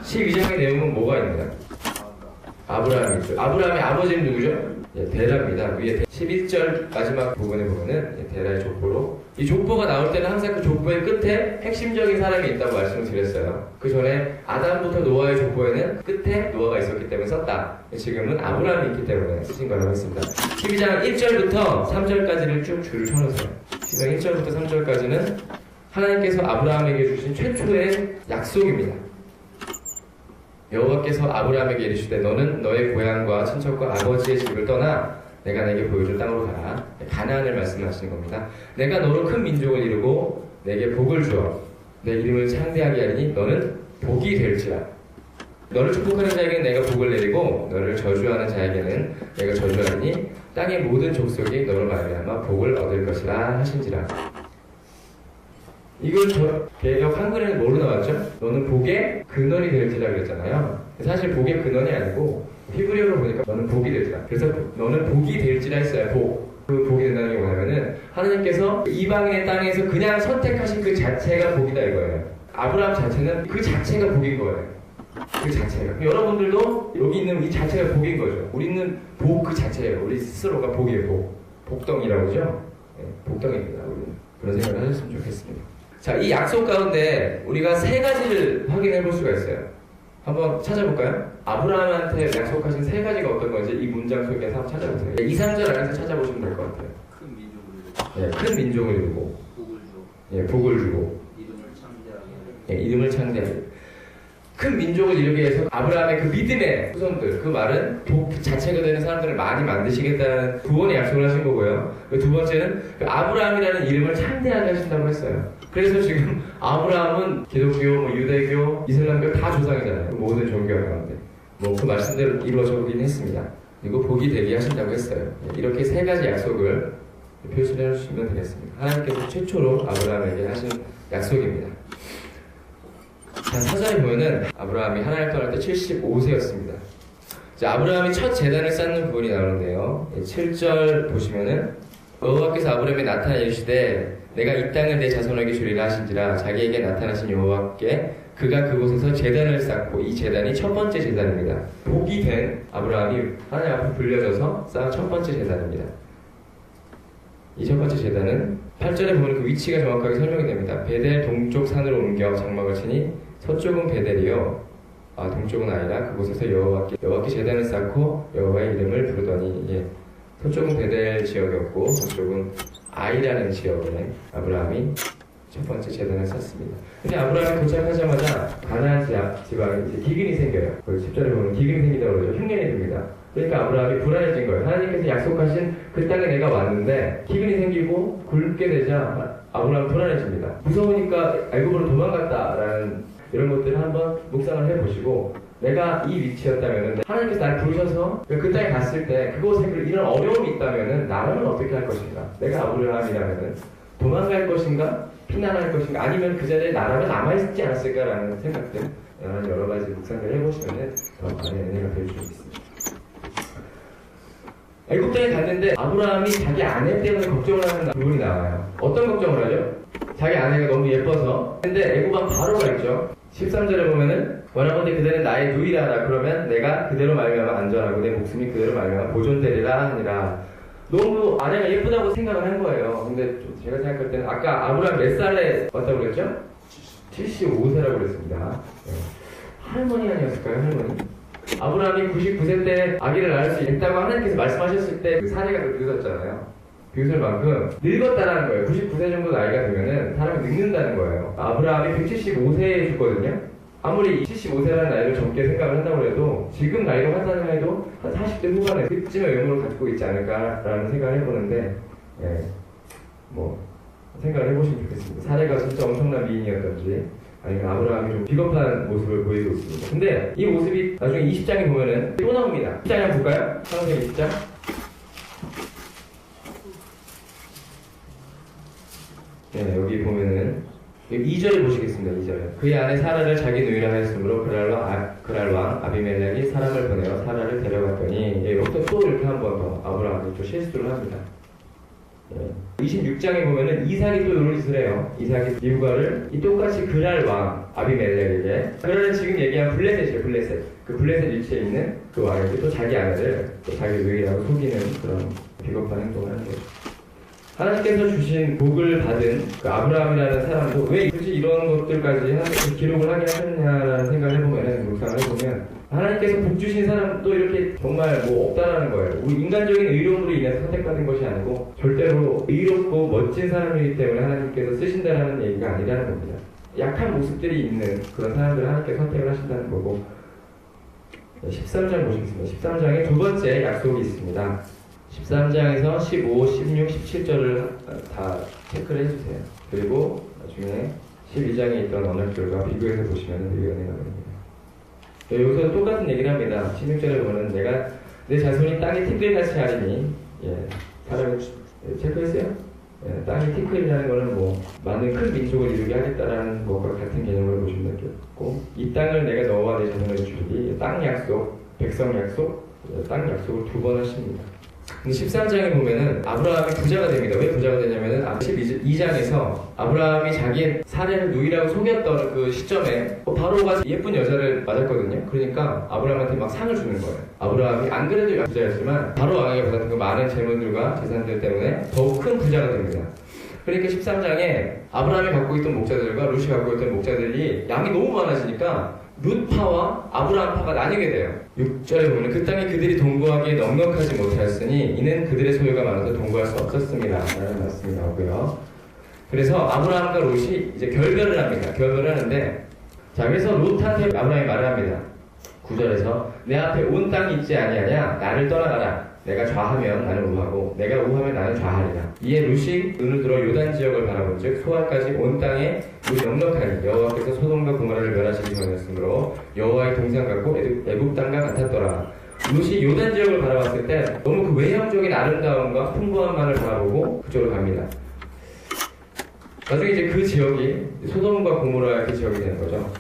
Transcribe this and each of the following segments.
12장의 내용은 뭐가 있나요? 아브라함이 있죠. 아브라함의 아버지는 누구죠? 예, 데라입니다. 위에 11절 마지막 부분에 보면은 예, 데라의 족보로 이 족보가 나올 때는 항상 그 족보의 끝에 핵심적인 사람이 있다고 말씀을 드렸어요. 그 전에 아담부터 노아의 족보에는 끝에 노아가 있었기 때문에 썼다. 지금은 아브라함이 있기 때문에 쓰신 거라고 했습니다. 12장 1절부터 3절까지를 쭉 줄을 쳐놓으세요. 12장 1절부터 3절까지는 하나님께서 아브라함에게 주신 최초의 약속입니다. 여호와께서 아브라함에게 이르시되 너는 너의 고향과 친척과 아버지의 집을 떠나 내가 내게 보여줄 땅으로 가라. 가나안을 말씀하시는 겁니다. 내가 너로 큰 민족을 이루고 내게 복을 주어 내 이름을 창대하게 하리니 너는 복이 될지라. 너를 축복하는 자에게는 내가 복을 내리고 너를 저주하는 자에게는 내가 저주하리니 땅의 모든 족속이 너로 말미암아 복을 얻을 것이라 하신지라. 이걸 개역 한글에는 뭐로 나왔죠? 너는 복의 근원이 될지라 그랬잖아요. 사실 복의 근원이 아니고 히브리어로 보니까 너는 복이 될지라. 그래서 너는 복이 될지라 했어요. 복. 그 복이 된다는 게 뭐냐면은 하나님께서 이방인의 땅에서 그냥 선택하신 그 자체가 복이다 이거예요. 아브라함 자체는 그 자체가 복인 거예요. 그 자체가. 여러분들도 여기 있는 이 자체가 복인 거죠. 우리는 복 그 자체예요. 우리 스스로가 복이에요. 복. 복덩이라고 하죠. 네, 복덩이입니다. 우리는. 그런 생각을 하셨으면 좋겠습니다. 자, 이 약속 가운데 우리가 세 가지를 확인해 볼 수가 있어요. 한번 찾아볼까요? 아브라함한테 약속하신 세 가지가 어떤 건지 이 문장 속에서 한번 찾아보세요. 2, 3절 안에서 찾아보시면 될 것 같아요. 큰 민족을 이루고 예, 큰 민족을 이루고 복을 주고 예, 복을 주고 이름을 창대하게 예, 이름을 창대하게. 큰 민족을 이루기 위해서 아브라함의 그 믿음의 후손들, 그 말은 복 자체가 되는 사람들을 많이 만드시겠다는 구원의 약속을 하신 거고요. 두 번째는 그 아브라함이라는 이름을 창대하게 하신다고 했어요. 그래서 지금 아브라함은 기독교, 유대교, 이슬람교 다 조상이잖아요. 그 모든 종교 가운데. 그 말씀대로 이루어지긴 했습니다. 그리고 복이 되게 하신다고 했어요. 이렇게 세 가지 약속을 표시해 주시면 되겠습니다. 하나님께서 최초로 아브라함에게 하신 약속입니다. 자, 사전에 보면은 아브라함이 하나님을 떠날 때 75세였습니다. 자, 아브라함이 첫 제단을 쌓는 부분이 나오는데요. 7절 보시면은 여호와께서 아브라함에 나타나 이르시되 내가 이 땅을 내 자손에게 주리라 하신지라. 자기에게 나타나신 여호와께 그가 그곳에서 제단을 쌓고 이 제단이 첫 번째 제단입니다. 복이 된 아브라함이 하나님 앞에 불려져서 쌓은 첫 번째 제단입니다. 이 첫 번째 제단은 8절에 보면 그 위치가 정확하게 설명이 됩니다. 베델 동쪽 산으로 옮겨 장막을 치니 서쪽은 베델이요 동쪽은 아니라 그곳에서 여호와께 제단을 쌓고 여호와의 이름을 부르더니 예. 서쪽은 베델 지역이었고 동쪽은 아이라는 지역에 아브라함이 첫 번째 제단을 쌓습니다. 근데 아브라함이 도착하자마자 가나안 지방에 이제 기근이 생겨요. 거기 10절에 보면 기근이 생기다고 그러죠. 흉년이 듭니다. 그러니까 아브라함이 불안해진 거예요. 하나님께서 약속하신 그 땅에 내가 왔는데 기근이 생기고 굶게 되자 아브라함이 불안해집니다. 무서우니까 애굽으로 도망갔다라는 이런 것들을 한번 묵상을 해보시고 내가 이 위치였다면 하나님께서 나를 부르셔서 그 땅에 갔을 때 그곳에 이런 어려움이 있다면 나라는 어떻게 할 것인가? 내가 아브라함이라면 도망갈 것인가? 피난할 것인가? 아니면 그 자리에 나라가 남아있지 않았을까라는 생각들 여러 가지 묵상을 해보시면 더 많은 은혜가 될 수 있습니다. 애굽 땅에 갔는데 아브라함이 자기 아내 때문에 걱정을 하는 부분이 나와요. 어떤 걱정을 하죠? 자기 아내가 너무 예뻐서. 근데 애굽 왕 바로가 있죠. 13절에 보면은 원하건대 그대는 나의 누이라라. 그러면 내가 그대로 말미암아 안전하고 내 목숨이 그대로 말미암아 보존되리라 하니라. 너무 아내가 예쁘다고 생각을 한 거예요. 근데 제가 생각할 때는 아까 아브라함 몇 살에 왔다고 그랬죠? 75세라고 그랬습니다. 네. 할머니 아니었을까요? 할머니? 아브라함이 99세 때 아기를 낳을 수 있다고 하나님께서 말씀하셨을 때 그 사례가 비웃었잖아요. 비웃을 만큼 늙었다라는 거예요. 99세 정도 나이가 되면은 사람이 늙는다는 거예요. 아브라함이 175세에 죽거든요. 아무리 75세라는 나이를 젊게 생각을 한다고 해도 지금 나이로 환산을 해도 한 40대 후반에 그쯤의 의무를 갖고 있지 않을까라는 생각을 해보는데 예, 생각을 해보시면 좋겠습니다. 사례가 진짜 엄청난 미인이었던지 아니면 아브라함이 좀 비겁한 모습을 보이고 있습니다. 근데 이 모습이 나중에 20장에 보면은 또 나옵니다. 20장에 한번 볼까요? 사무엘 20장. 네, 여기 보면은 2절에 보시겠습니다. 2절. 그의 아내 사라를 자기 누이라 하였으므로 그랄 왕 아비멜렉이 사람을 보내어 사라를 데려갔더니 여기서 또 이렇게 한 번 더 아브라함이 좀 실수를 합니다. 26장에 보면은 이삭이 또 이런 짓을 해요. 이삭이 리브가를 똑같이 그랄 왕 아비멜렉에게, 그랄은 지금 얘기한 블레셋이에요. 블레셋. 그 블레셋 위치에 있는 그 왕에게 또 자기 아내를 또 자기 의라고 속이는 그런 비겁한 행동을 하는 거죠. 하나님께서 주신 복을 받은 그 아브라함이라는 사람도 왜 굳이 이런 것들까지 하나님께서 기록을 하게 하셨냐라는 생각을 해보면, 묵상을 해보면, 하나님께서 복 주신 사람도 이렇게 정말 뭐 없다라는 거예요. 우리 인간적인 의로움으로 인해서 선택받은 것이 아니고 절대로 의롭고 멋진 사람이기 때문에 하나님께서 쓰신다라는 얘기가 아니라는 겁니다. 약한 모습들이 있는 그런 사람들을 하나님께서 선택을 하신다는 거고, 13장 보시겠습니다. 13장에 두 번째 약속이 있습니다. 13장에서 15, 16, 17절을 다 체크를 해주세요. 그리고 나중에 12장에 있던 언약들과 비교해서 보시면 되게 은혜가 됩니다. 여기서 똑같은 얘기를 합니다. 16절에 보면 내가 내 자손이 땅에 티끌같이 하리니, 사람이 체크했어요? 땅이 티끌이라는 거는 뭐 많은 큰 민족을 이루게 하겠다라는 것과 같은 개념으로 보시면 되겠고, 이 땅을 내가 너와 내 자손에게 주리니, 땅 약속, 백성 약속, 땅 약속을 두 번 하십니다. 13장에 보면은 아브라함이 부자가 됩니다. 왜 부자가 되냐면은 12장에서 아브라함이 자기의 사례를 누이라고 속였던 그 시점에 바로가 예쁜 여자를 맞았거든요. 그러니까 아브라함한테 막 상을 주는 거예요. 아브라함이 안 그래도 부자였지만 바로 왕에게 받았던 그 많은 재물들과 재산들 때문에 더욱 큰 부자가 됩니다. 그러니까 13장에 아브라함이 갖고 있던 목자들과 룻이 갖고 있던 목자들이 양이 너무 많아지니까 룻파와 아브라함파가 나뉘게 돼요. 6절에 보면 그 땅에 그들이 동거하기에 넉넉하지 못하였으니 이는 그들의 소유가 많아서 동거할 수 없었습니다 라는 말씀이 나오고요. 그래서 아브라함과 룻이 이제 결별을 합니다. 결별을 하는데, 자, 그래서 룻한테 아브라함이 말을 합니다. 9절에서 내 앞에 온 땅이 있지 아니하냐, 나를 떠나가라. 내가 좌하면 나는 우하고 내가 우하면 나는 좌하리라. 이에 룻이 눈을 들어 요단 지역을 바라본즉 소알까지 온 땅에 물이 넉넉하니 여호와께서 소돔과 고모라를 멸하시기 전이었으므로 여호와의 동상 같고 애굽 땅과 같았더라. 룻이 요단 지역을 바라봤을 때 너무 그 외형적인 아름다움과 풍부함만을 바라보고 그쪽으로 갑니다. 나중에 이제 그 지역이 소돔과 고모라의 그 지역이 되는 거죠.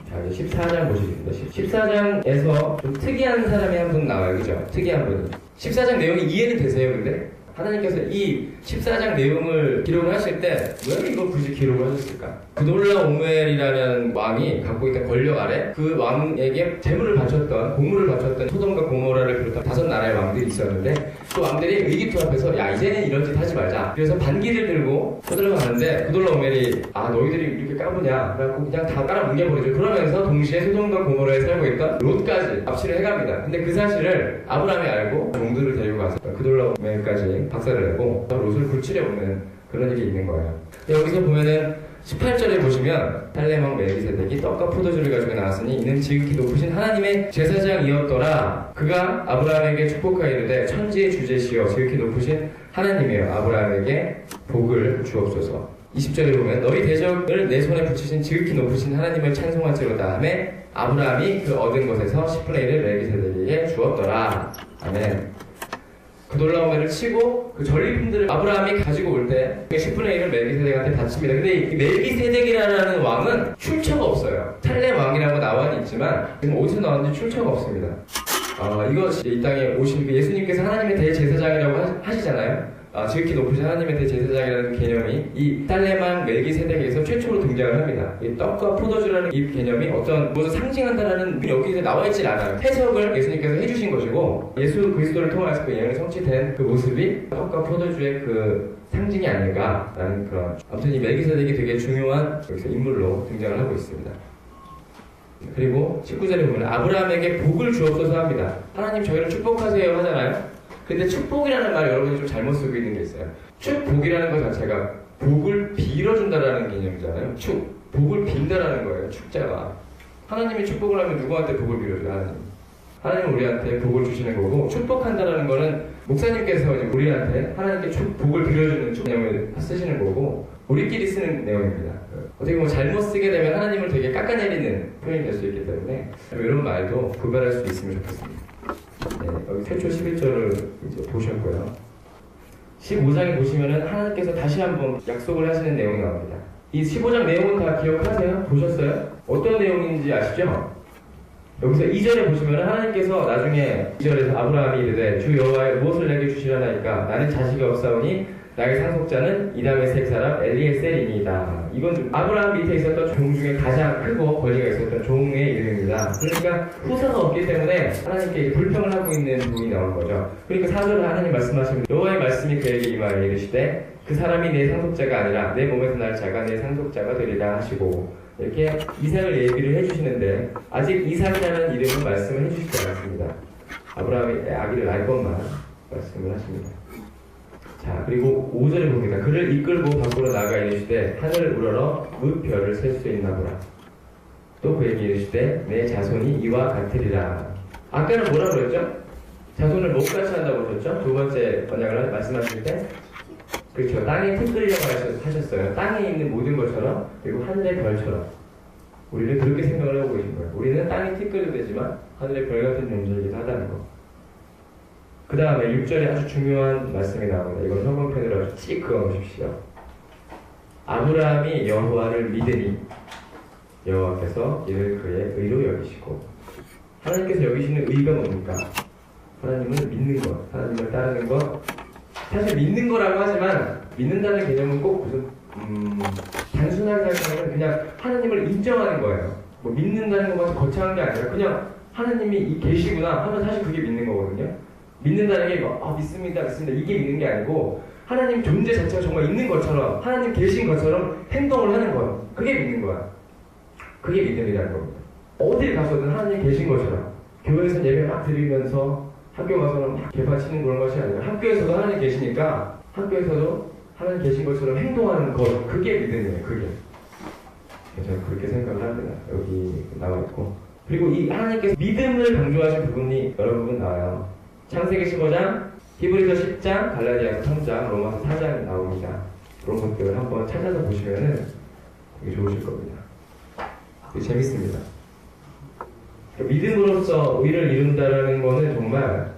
자, 이제 14장 보시겠습니다. 14장에서 좀 특이한 사람이 한 분 나와요. 그죠? 특이한 분이. 14장 내용이 이해는 되세요, 근데? 하나님께서 이 14장 내용을 기록을 하실 때 왜 이걸 굳이 기록을 하셨을까? 그돌라오멜이라는 왕이 갖고 있던 권력 아래 그 왕에게 재물을 바쳤던, 공물을 바쳤던 소돔과 고모라를 비롯한 5나라의 왕들이 있었는데, 그 왕들이 의기투합해서 야, 이제는 이런 짓 하지 말자. 그래서 반기를 들고 쳐들어가는데 그돌라오멜이 너희들이 이렇게 까부냐? 그래갖고 그냥 다 깔아 뭉개버리죠. 그러면서 동시에 소돔과 고모라에 살고 있던 롯까지 압시를 해갑니다. 근데 그 사실을 아브라함이 알고 종들을 데리고 가서 그돌라오멜까지 박살을 내고 롯을 굴치려 오는 그런 일이 있는 거예요. 여기서 보면은 18절에 보시면 살렘왕 멜기세덱이 떡과 포도주를 가지고 나왔으니 이는 지극히 높으신 하나님의 제사장이었더라. 그가 아브라함에게 축복하여 이르되 천지의 주제시여 지극히 높으신 하나님이여 아브라함에게 복을 주옵소서. 20절에 보면 너희 대적을 내 손에 붙이신 지극히 높으신 하나님을 찬송할지로다 다음에 아브라함이 그 얻은 것에서 10분의 1을 멜기세덱에게 주었더라. 아멘. 그돌라오멜을 치고 그 전리품들을 아브라함이 가지고 올 때 10분의 1을 멜기세덱한테 바칩니다. 근데 이 멜기세덱이라는 왕은 출처가 없어요. 살렘 왕이라고 나와는 있지만 지금 어디서 나왔는지 출처가 없습니다. 이거 이 땅에 오신 예수님께서 하나님의 대제사장이라고 하시잖아요. 지극히 높으신 하나님의 대제사장이라는 개념이 이 살렘 왕 멜기세덱에서 최초로 등장을 합니다. 이 떡과 포도주라는 이 개념이 어떤 무엇을 상징한다라는 여기서 나와있질 않아요. 해석을 예수님께서 해주신 것이고 예수 그리스도를 통해서 그 예언이 성취된 그 모습이 떡과 포도주의 그 상징이 아닐까라는 그런, 아무튼 이 멜기세덱이 되게 중요한 여기서 인물로 등장을 하고 있습니다. 그리고 19절에 보면 아브라함에게 복을 주옵소서 합니다. 하나님 저희를 축복하세요 하잖아요. 근데 축복이라는 말 여러분이 좀 잘못 쓰고 있는 게 있어요. 축복이라는 것 자체가 복을 빌어준다라는 개념이잖아요. 복을 빈다라는 거예요. 축자가. 하나님이 축복을 하면 누구한테 복을 빌어줘요? 하나님은 우리한테 복을 주시는 거고, 축복한다라는 거는 목사님께서 우리한테 하나님께 복을 빌어주는 개념을 쓰시는 거고, 우리끼리 쓰는 내용입니다. 어떻게 보면 잘못 쓰게 되면 하나님을 되게 깎아내리는 표현이 될 수 있기 때문에 이런 말도 구별할 수 있으면 좋겠습니다. 네, 여기 태초 11절을 이제 보셨고요. 15장에 보시면은 하나님께서 다시 한번 약속을 하시는 내용이 나옵니다. 이 15장 내용은 다 기억하세요? 보셨어요? 어떤 내용인지 아시죠? 여기서 2절에 보시면 하나님께서 나중에 2절에서 아브라함이 이르되 주 여호와여 무엇을 내게 주시려나이까 나는 자식이 없사오니 나의 상속자는 이담의 색 사람 엘리에셀이니이다. 이건 좀 아브라함 밑에 있었던 종 중에 가장 크고 권위가 있었던 종의 이름입니다. 그러니까 후사가 없기 때문에 하나님께 불평을 하고 있는 분이 나온 거죠. 그러니까 4절에 하나님 말씀하시면 여호와의 말씀이 그에게 임하여 이르시되 그 사람이 내 상속자가 아니라 내 몸에서 날 자가 내 상속자가 되리라 하시고, 이렇게 이삭을 얘기를 해주시는데 아직 이삭이라는 이름은 말씀을 해주시지 않았습니다. 아브라함이 아기를 낳을 것만 말씀을 하십니다. 자, 그리고 5절에 봅니다. 그를 이끌고 밖으로 나가 이르시되 하늘을 우러러 무별을 셀 수 있나 보라. 또 그에게 이르시되 내 자손이 이와 같으리라. 아까는 뭐라 그랬죠? 자손을 못같이 한다고 하셨죠? 두 번째 번역을 말씀하실 때, 그렇죠. 땅에 티끌이라고 하셨어요. 땅에 있는 모든 것처럼, 그리고 하늘의 별처럼. 우리는 그렇게 생각을 하고 계신 거예요. 우리는 땅에 티끌도 되지만 하늘의 별 같은 존재이기도 하다는 거. 그 다음에 6절에 아주 중요한 말씀이 나옵니다. 이건 형광펜으로 아주 찍 그어놓으십시오. 아브라함이 여호와를 믿으니 여호와께서 이를 그의 의로 여기시고. 하나님께서 여기시는 의가 뭡니까? 하나님을 믿는 것, 하나님을 따르는 것. 사실 믿는 거라고 하지만 믿는다는 개념은 꼭 무슨 단순하게 생각하면 그냥 하나님을 인정하는 거예요. 뭐 믿는다는 것만 거창한 게 아니라 그냥 하나님이 계시구나 하면 사실 그게 믿는 거거든요. 믿는다는 게 믿습니다 이게 믿는 게 아니고 하나님 존재 자체가 정말 있는 것처럼, 하나님 계신 것처럼 행동을 하는 거예요. 그게 믿는 거야. 그게 믿음이라는 겁니다. 어딜 가서든 하나님 계신 것처럼, 교회에서 예배 막 드리면서 학교 가서는 막 개파 치는 그런 것이 아니라 학교에서도 하나님 계시니까 학교에서도 하나님 계신 것처럼 행동하는 것, 그게 믿음이에요. 그게. 저는 그렇게 생각을 합니다. 여기 나와 있고, 그리고 이 하나님께서 믿음을 강조하신 부분이 여러 부분 나와요. 창세기 15장, 히브리서 10장, 갈라디아서 3장, 로마서 4장이 나옵니다. 그런 것들을 한번 찾아서 보시면은 되게 좋으실 겁니다. 되게 재밌습니다. 믿음으로써 의를 이룬다라는 거는 정말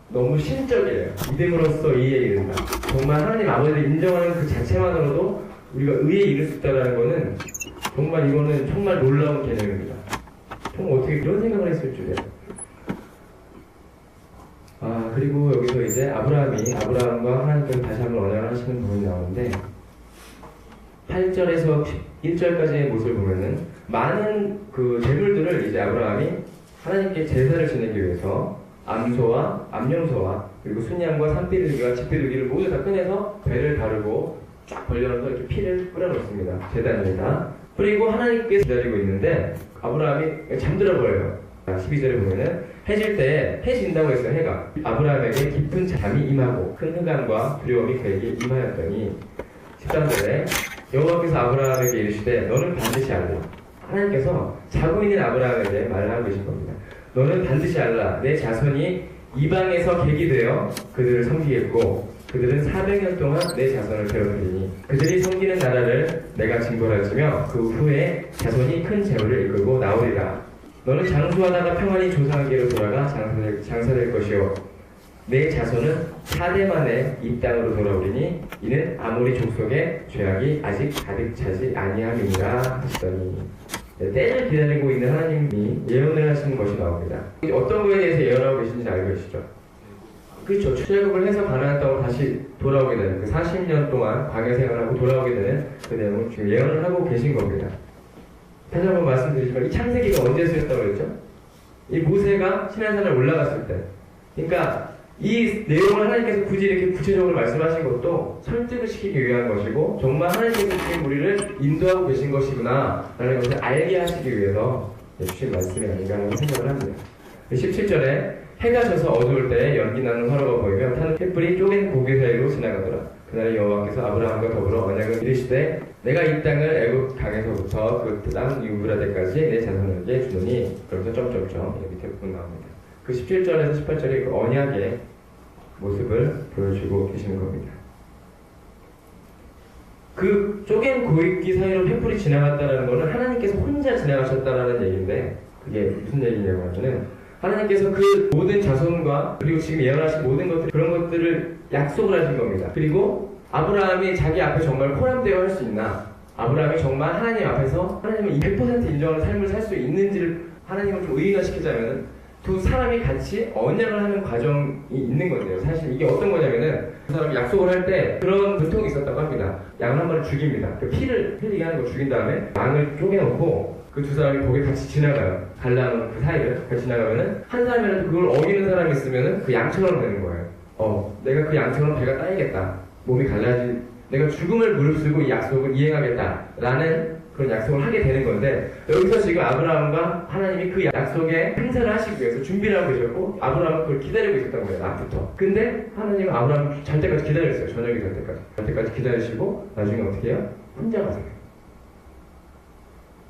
너무 신적이에요. 믿음으로써 의에 이른다. 정말 하나님 아버지를 인정하는 그 자체만으로도 우리가 의에 이를 수 있다는 거는 정말 이거는 정말 놀라운 개념입니다. 정말 어떻게 이런 생각을 했을 줄이야. 그리고 여기서 이제 아브라함과 하나님께서 다시 한번 언약을 하시는 부분이 나오는데 8절에서 1절까지의 모습을 보면은 많은 그 재물들을 이제 아브라함이 하나님께 제사를 지내기 위해서 암염소와 그리고 순양과 산비둘기와 집비둘기를 모두 다 꺼내서 배를 다루고 쫙 벌려놓아서 이렇게 피를 뿌려놓습니다. 제단입니다. 그리고 하나님께서 기다리고 있는데 아브라함이 잠들어 버려요. 12절에 보면은 해질 때 해진다고 했어요. 해가 아브라함에게 깊은 잠이 임하고 큰 흑암과 두려움이 그에게 임하였더니 13절에 여호와께서 아브라함에게 이르시되 너는 반드시 알라. 하나님께서 자고 있는 아브라함에게 말을 하고 계신 겁니다. 너는 반드시 알라. 내 자손이 이방에서 객이 되어 그들을 섬기겠고 그들은 400년 동안 내 자손을 배워들이니 그들이 섬기는 나라를 내가 징벌할지며 그 후에 자손이 큰 재물을 이끌고 나오리라. 너는 장수하다가 평안히 조상에게로 돌아가 장사될 것이요 내 자손은 4대 만에 이 땅으로 돌아오리니 이는 아모리 족속의 죄악이 아직 가득 차지 아니함이니라 하시더니, 때를 기다리고 있는 하나님이 예언을 하시는 것이 나옵니다. 어떤 거에 대해서 예언하고 계신지 알고 계시죠? 그렇죠. 출애굽을 해서 가나안 땅으로 다시 돌아오게 되는 그 40년 동안 광야 생활하고 돌아오게 되는 그 내용을 지금 예언을 하고 계신 겁니다. 다시 한번 말씀드리지만 이 창세기가 언제 쓰였다고 했죠? 이 모세가 시내산에 올라갔을 때. 그러니까 이 내용을 하나님께서 굳이 이렇게 구체적으로 말씀하신 것도 설득을 시키기 위한 것이고 정말 하나님께서 지금 우리를 인도하고 계신 것이구나 라는 것을 알게 하시기 위해서 주신 말씀이 아닌가 하는 생각을 합니다. 17절에 해가 져서 어두울 때 연기 나는 화로가 보이며 타는 횃불이 쪼갠 고개 사이로 지나가더라. 그날 여호와께서 아브라함과 더불어 언약을 이르시되 내가 이 땅을 애굽 강에서부터 그 땅 유브라데까지 내 자손에게 주노니, 그러면서 점점점 밑에 부분 나옵니다. 그 17절에서 18절의 그 언약의 모습을 보여주고 계시는 겁니다. 그 쪼갠 고익기 사이로 횃불이 지나갔다는 것은 하나님께서 혼자 지나가셨다는 얘기인데, 그게 무슨 얘기냐고 하면은 하나님께서 그 모든 자손과 그리고 지금 예언하신 모든 것들, 그런 것들을 약속을 하신 겁니다. 그리고 아브라함이 자기 앞에 정말 포함되어 할 수 있나? 아브라함이 정말 하나님 앞에서 하나님을 100% 인정하는 삶을 살 수 있는지를 하나님을 좀 의인화시키자면 두 사람이 같이 언약을 하는 과정이 있는 건데요. 사실 이게 어떤 거냐면은 그 사람이 약속을 할 때 그런 전통이 있었다고 합니다. 양 한 마리 죽입니다. 그 피를 흘리게 하는 거 죽인 다음에 양을 쪼개놓고 그 두 사람이 거기 같이 지나가요. 갈라놓은 그 사이를 같이 지나가면은 한 사람이라도 그걸 어기는 사람이 있으면은 그 양처럼 되는 거예요. 내가 그 양처럼 배가 따이겠다. 몸이 갈라지. 내가 죽음을 무릅쓰고 이 약속을 이행하겠다라는 그런 약속을 하게 되는 건데 여기서 지금 아브라함과 하나님이 그 약속에 행사를 하시기 위해서 준비를 하고 계셨고 아브라함은 그걸 기다리고 있었던 거예요. 낮부터. 근데 하나님은 아브라함 잘 때까지 기다렸어요. 저녁이 될 때까지. 잘 때까지 기다리시고 나중에 어떻게 해요? 혼자 가세요.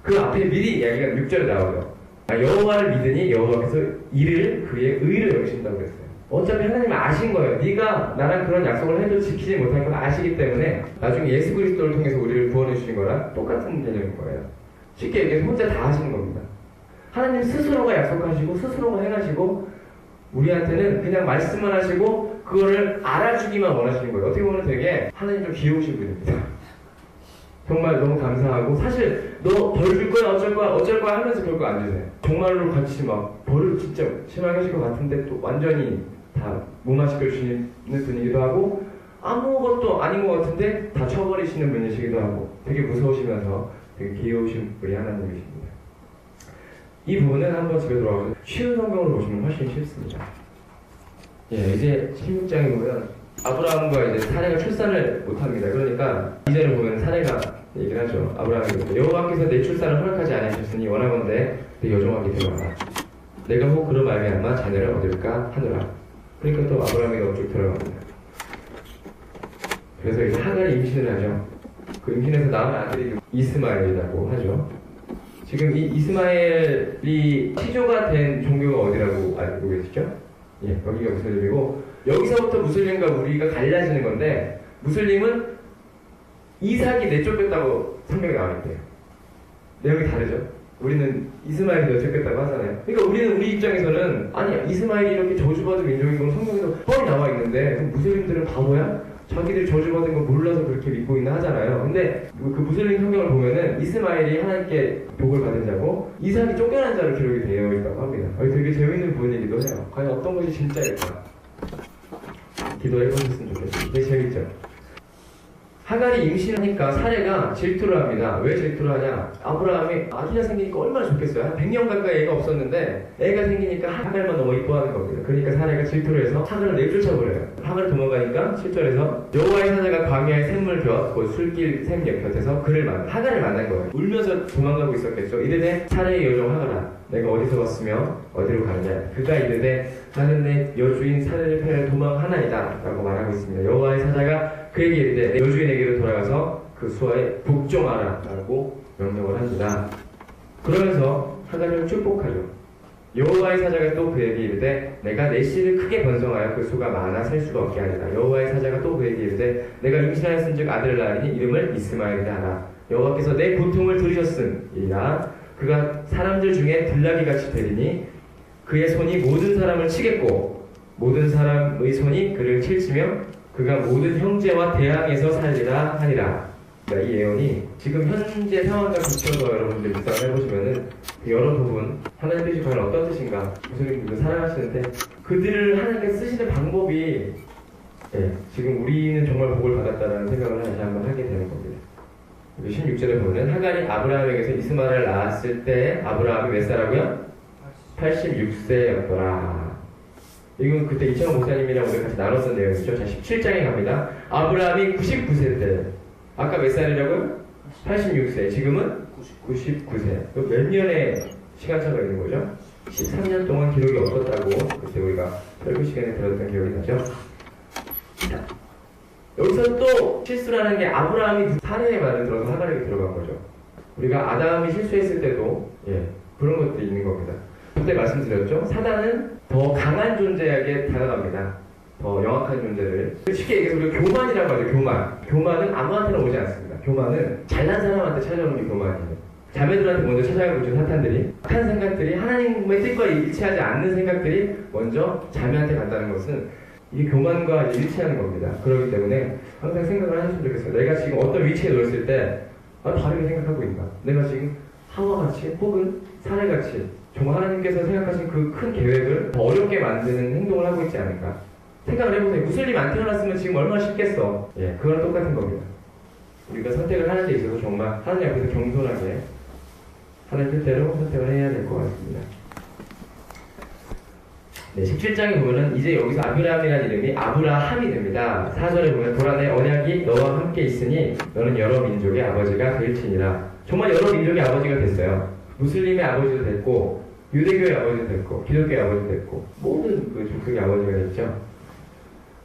그 앞에 미리 이야기가 6절에 나오죠. 여호와를 믿으니 여호와께서 이를 그의 의를 여기신다고 그랬어요. 어차피 하나님은 아신 거예요. 네가 나랑 그런 약속을 해도 지키지 못할 걸 아시기 때문에 나중에 예수 그리스도를 통해서 우리를 구원해 주신 거랑 똑같은 개념인 거예요. 쉽게 얘기해서 혼자 다 하시는 겁니다. 하나님 스스로가 약속하시고 스스로가 행하시고 우리한테는 그냥 말씀만 하시고 그거를 알아주기만 원하시는 거예요. 어떻게 보면 되게 하나님 좀 귀여우신 분입니다. 정말 너무 감사하고 사실 너 벌 줄 거야 어쩔 거야 하면서 별거 안 주세요. 정말로 같이 막 벌을 진짜 심하게 하실 것 같은데 또 완전히 다 무마시켜 주시는 분이기도 하고 아무것도 아닌 것 같은데 다 쳐버리시는 분이시기도 하고 되게 무서우시면서 되게 귀여우신 우리 하나님이십니다. 이 부분은 한번 집에 돌아가서 쉬운 성경으로 보시면 훨씬 쉽습니다. 이제 16장에 보면 아브라함과 이제 사례가 출산을 못합니다. 그러니까 이제를 보면 사례가 얘기를 하죠. 아브라함이 여호와께서 내 출산을 허락하지 않으셨으니 원하건대 내 여종에게 들어가라. 내가 혹 그로 말미암아 자녀를 얻을까 하노라. 그러니까 또 아브라함이 쭉 들어갑니다. 그래서 이제 하갈이 임신을 하죠. 그 임신해서 낳은 아들이 이스마엘이라고 하죠. 지금 이 이스마엘이 시조가 된 종교가 어디라고 알고 계시죠? 여기가 무슬림이고 여기서부터 무슬림과 우리가 갈라지는 건데 무슬림은 이삭이 내쫓겼다고 성경에 나와 있대요. 내용이 다르죠? 우리는 이스마엘이 내쫓겼다고 하잖아요. 그러니까 우리는 우리 입장에서는 아니 이스마엘이 이렇게 저주받은 민족인 건 성경에서 뻔히 나와 있는데 그럼 무슬림들은 바보야? 자기들 저주받은 거 몰라서 그렇게 믿고 있나 하잖아요. 근데 그 무슬림 성경을 보면은 이스마엘이 하나님께 복을 받은 자고 이삭이 쫓겨난 자로 기록이 되어 있다고 합니다. 되게 재밌는 부분이기도 해요. 과연 어떤 것이 진짜일까? 기도해보셨으면 좋겠어요. 되게 재밌죠? 하갈이 임신하니까 사례가 질투를 합니다. 왜 질투를 하냐? 아브라함이 아기가 생기니까 얼마나 좋겠어요. 한 100년 가까이 애가 없었는데 애가 생기니까 하갈만 너무 이뻐하는 겁니다. 그러니까 사례가 질투를 해서 하갈을 내쫓아버려요. 하갈이 도망가니까 7절에서 여호와의 사자가 광야의 샘물 곁, 곧 술길 샘 곁에서 하갈을 만난 거예요. 울면서 도망가고 있었겠죠. 이르되 사례의 여종 하갈아, 내가 어디서 왔으며 어디로 가느냐? 그가 이르되 나는 내 여주인 사례를 패려 도망하나이다 라고 말하고 있습니다. 여호와의 사자가 그에게 이르되 내 여주인에게로 돌아가서 그 수하에 복종하라 라고 명령을 합니다. 그러면서 하갈을 축복하죠. 여호와의 사자가 또 그에게 이르되 내가 내 씨를 크게 번성하여 그 수가 많아 셀 수가 없게 하리라. 여호와의 사자가 또 그에게 이르되 내가 임신하였은즉 아들을 낳으니 이름을 이스마엘이라 하라. 여호와께서 내 고통을 들으셨음이라. 그가 사람들 중에 들나귀같이 되리니 그의 손이 모든 사람을 치겠고 모든 사람의 손이 그를 칠치며 그가 모든 형제와 대항에서 살리라 하니라. 이 예언이 지금 현재 상황과 비춰서 여러분들 묵상을 해보시면은 여러 부분 하나님 뜻이 과연 어떤 뜻인가 무슬림들도 살아가시는데 그들을 하나님께 쓰시는 방법이 지금 우리는 정말 복을 받았다는 생각을 다시 한번 하게 되는 겁니다. 16절에 보면 하갈이 아브라함에게서 이스마엘을 낳았을 때 아브라함이 몇 살하고요? 86세였더라. 이건 그때 이창호 목사님이랑 우리 같이 나눴던 내용이죠. 자, 17장에 갑니다. 아브라함이 99세 때 아까 몇 살이라고요? 86세. 지금은 99세. 몇 년의 시간차가 있는 거죠? 13년 동안 기록이 없었다고 그때 우리가 설교 시간에 들었던 기억이 나죠? 자, 여기서 또 실수라는 게 아브라함이 사례의 말을 들어서 하갈에게 들어간 거죠. 우리가 아담이 실수했을 때도 그런 것도 있는 겁니다. 그때 말씀드렸죠? 사단은 더 강한 존재에게 다가갑니다. 더 영악한 존재를. 쉽게 얘기해서 우리가 교만이라고 하죠. 교만은 아무한테나 오지 않습니다. 교만은 잘난 사람한테 찾아오는 게 교만이에요. 자매들한테 먼저 찾아가고 있는 사탄들이 악한 생각들이 하나님의 뜻과 일치하지 않는 생각들이 먼저 자매한테 간다는 것은 이게 교만과 일치하는 겁니다. 그렇기 때문에 항상 생각을 하셨으면 좋겠어요. 내가 지금 어떤 위치에 놓였을 때 다르게 생각하고 있나? 내가 지금 하와같이 혹은 사례같이 정말 하나님께서 생각하신 그 큰 계획을 더 어렵게 만드는 행동을 하고 있지 않을까? 생각을 해보세요. 무슬림 안 태어났으면 지금 얼마나 쉽겠어. 예, 그거랑 똑같은 겁니다. 우리가 선택을 하는 데 있어서 정말 하나님 앞에서 겸손하게 하나님 뜻대로 선택을 해야 될 것 같습니다. 네, 17장에 보면은 이제 여기서 아브라함이라는 이름이 아브라함이 됩니다. 4절에 보면 보라 내 언약이 너와 함께 있으니 너는 여러 민족의 아버지가 될지니라. 정말 여러 민족의 아버지가 됐어요. 무슬림의 아버지도 됐고 유대교의 아버지도 됐고 기독교의 아버지도 됐고 모든 그 족속의 아버지가 됐죠.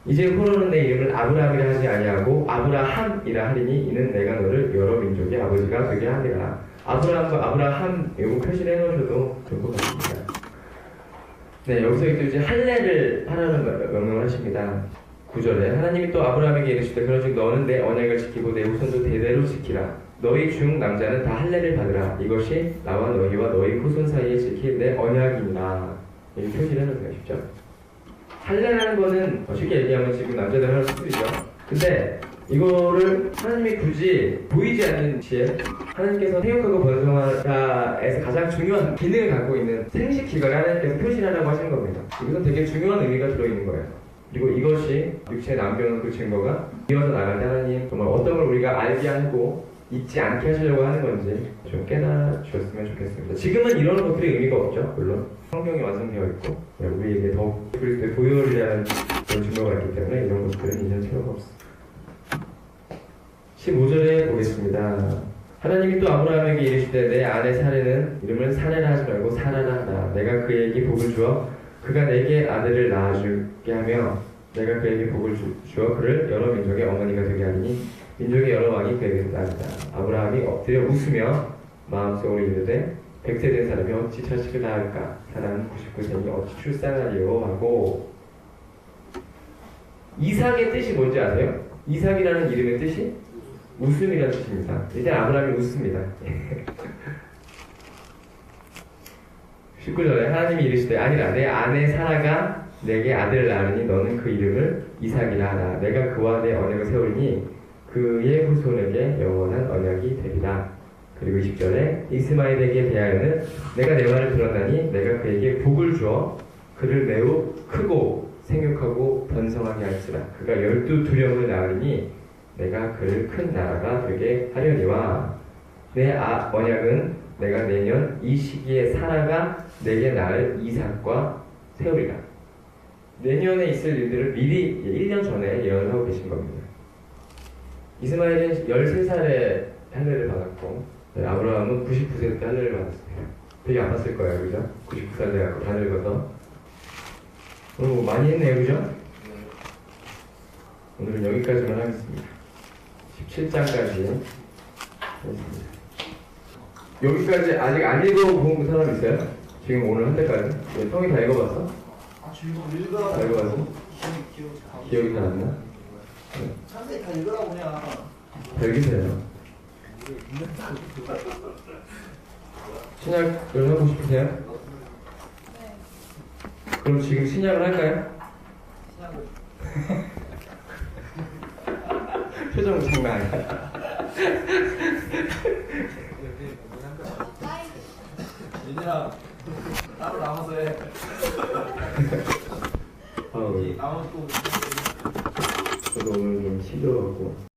이제 후로는 내 이름을 아브라함이라 하지 아니하고 아브라함이라 하리니 이는 내가 너를 여러 민족의 아버지가 되게 하리라. 아브라함과 아브라함 요거 표시를 해놓으셔도 좋을 것 같습니다. 네, 여기서 또 이제 할례를 하라는 명령을 하십니다. 9절에 하나님이 또 아브라함에게 이르시되 그런즉 너는 내 언약을 지키고 내 후손도 대대로 지키라. 너희 중 남자는 다 할례를 받으라. 이것이 나와 너희와 너희 후손 사이에 지킬 내 언약이니라. 이렇게 표시를 해놓으세요. 쉽죠? 할례라는 거는 쉽게 얘기하면 지금 남자들 하는 수술이죠. 근데 이거를 하나님이 굳이 보이지 않는 시에 하나님께서 생육하고 번성하다에서 가장 중요한 기능을 갖고 있는 생식 기관을 하나님께서 표시하라고 하시는 겁니다. 이것은 되게 중요한 의미가 들어있는 거예요. 그리고 이것이 육체에 남겨놓은 그 증거가 이어서 나갈 때 하나님 정말 어떤 걸 우리가 알게 하고 잊지 않게 하시려고 하는 건지 좀 깨달아주셨으면 좋겠습니다. 지금은 이런 것들이 의미가 없죠. 물론 성경이 완성되어 있고 우리에게 더욱 그리스도의 보혈이라는 그런 증거가 있기 때문에 이런 것들은 이제는 필요가 없습니다. 15절에 보겠습니다. 하나님이 또 아브라함에게 이르시되 내 아내 사레는 이름을 사레라 하지 말고 사라라 하라. 내가 그에게 복을 주어 그가 내게 아들을 낳아주게 하며 내가 그에게 복을 주어 그를 여러 민족의 어머니가 되게 하리니 민족의 여러 왕이 그에게서 나리라. 아브라함이 엎드려 웃으며 마음속으로 이르되 100세 된 사람이 어찌 자식을 낳을까? 사람은 99세니 어찌 출산하리요? 하고 이삭의 뜻이 뭔지 아세요? 이삭이라는 이름의 뜻이 웃음이라는 뜻입니다. 일단 아브라함이 웃습니다. 19절에 하나님이 이르시되 아니라 내 아내 사라가 내게 아들을 낳으니 너는 그 이름을 이삭이라 하라. 내가 그와 내 언약을 세우리니 그의 후손에게 영원한 언약이 되리라. 그리고 20절에 이스마엘에게 대하여는 내가 내 말을 들었나니 내가 그에게 복을 주어 그를 매우 크고 생육하고 번성하게 할지라. 그가 12두령을 낳으리니 내가 그를 큰 나라가 되게 하려니와 내 언약은 내가 내년 이 시기에 사라가 내게 낳을 이삭과 세우리라. 내년에 있을 일들을 미리 1년 전에 예언을 하고 계신 겁니다. 이스마엘은 13살에 할례를 받았고 아브라함은 99세 때 할례를 받았습니다. 되게 아팠을 거예요, 그죠? 99살 돼갖고 다 늙어서 오늘 많이 했네요, 그죠? 오늘은 여기까지만 하겠습니다. 17장까지 했습니다. 여기까지 아직 안 읽어본 사람 있어요? 지금 오늘 한 때까지? 형이 다 읽어봤어? 지금 읽어. 다 읽어봤어? 기억이 잘 안 나? 상대 다 읽으라고 그냥. 별기세요. 신약을 하고 싶으세요? 네. 그럼 지금 신약을 할까요? 표정 장난 아니야. 얘들아, 따로 나눠서 해. 저도 오늘 좀 힘들어갖고